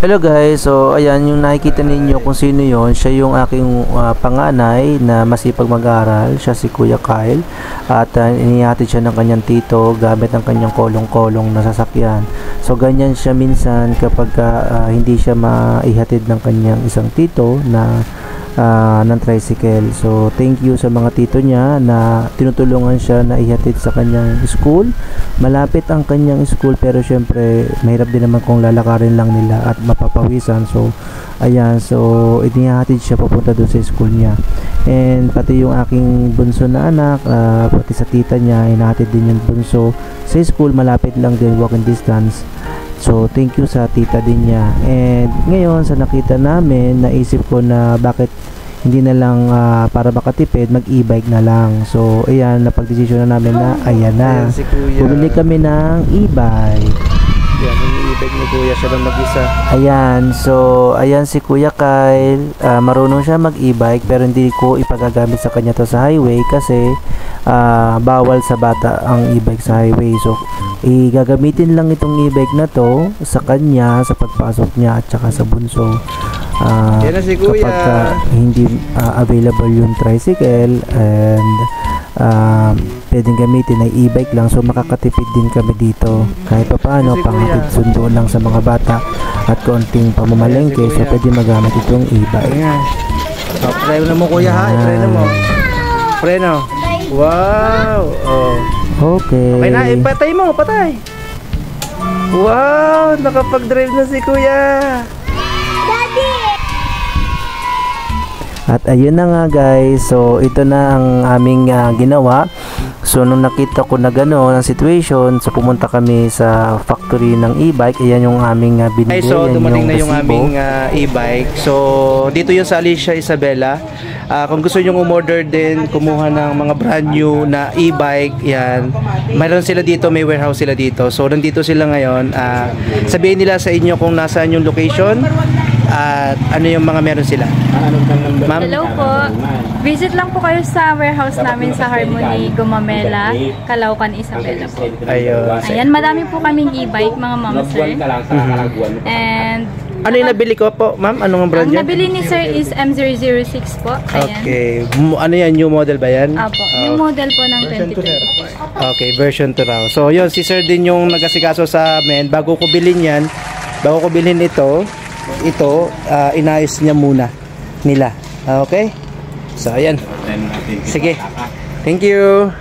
Hello guys, so ayan yung nakikita ninyo kung sino yon. Siya yung aking panganay na masipag mag-aral. Siya si Kuya Kyle. At inihatid siya ng kanyang tito gamit ang kanyang kolong-kolong na sasakyan. So ganyan siya minsan kapag hindi siya maihatid ng kanyang isang tito na ng tricycle. So thank you sa mga tito niya na tinutulungan siya na ihatid sa kanyang school. Malapit ang kanyang school pero syempre mahirap din naman kung lalakarin lang nila at mapapawisan. So ayan, so inihatid siya papunta doon sa school niya. And pati yung aking bunso na anak, pati sa tita niya, inahatid din yung bunso sa school, malapit lang din, walking distance. So thank you sa tita din niya. And ngayon sa nakita namin, naisip ko na bakit hindi na lang para makatipid, mag e-bike na lang. So ayan, napag-desisyon na namin na ayan na, si bumili kami ng e-bike. Yan, yung e-bike ni Kuya, siya lang mag-isa. Ayan, so ayan si Kuya Kyle, marunong siya mag e-bike pero hindi ko ipagagamit sa kanya to sa highway kasi bawal sa bata ang e-bike sa highway. So igagamitin lang itong e-bike na to sa kanya sa pagpasok niya at saka sa bunso. Yan na si Kuya. Kapag hindi available yung tricycle and pwedeng gamitin ay e-bike lang, so makakatipid din kami dito kahit pa paano, panghatid sundo lang sa mga bata at konting pamamalengke. So pwede magamit itong e-bike. Try na mo Kuya ha, try na mo. Preno. Wow. Okay. Okay na, patay mo, patay. Wow, nakapag-drive na si Kuya. At ayun na nga guys, so ito na ang aming ginawa. So nung nakita ko na gano'n ang situation, so pumunta kami sa factory ng e-bike. Ayan yung aming binili. So dumating na yung aming e-bike. So dito yung sa Alicia Isabela. Kung gusto nyo umorder din, kumuha ng mga brand new na e-bike, yan, mayroon sila dito, may warehouse sila dito. So nandito sila ngayon. Sabihin nila sa inyo kung nasaan yung location at ano yung mga meron sila. Hello po. Visit lang po kayo sa warehouse namin sa Harmony, Gumamela, Calaucan, Isabela po. Ayun. Ayan, madami po kaming e-bike, mga ma'am sir. And ano yung nabili ko po, ma'am? Anong brand yan? Ang nabili ni sir is M006 po. Ayan. Okay. Ano yan? New model ba yan? Apo. New model po ng 2024. Okay, version 2 raw. So yun, si sir din yung nag-asikaso sa amin. Bago ko bilhin yan, bago ko bilhin ito, inayos niya muna nila. Okay? So ayan. Sige. Thank you.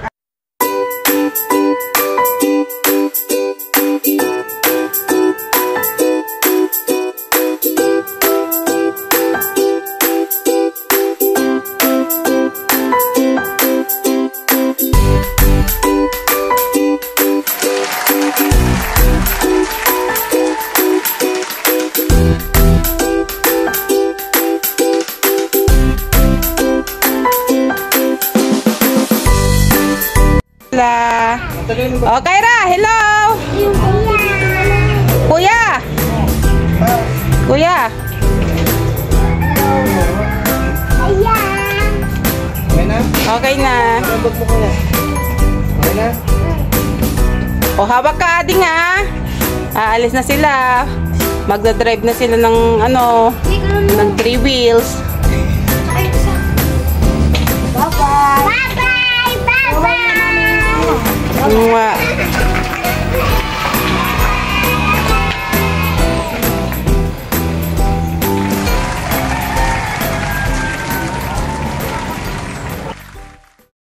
Oh, Kyra, hello. Kuya. Kuya. Okay na. Okay na? O, hawak ka ading ha. Aalis na sila. Magdadrive na sila ng ng 3 wheels. Bye-bye. Bye-bye. Bye-bye.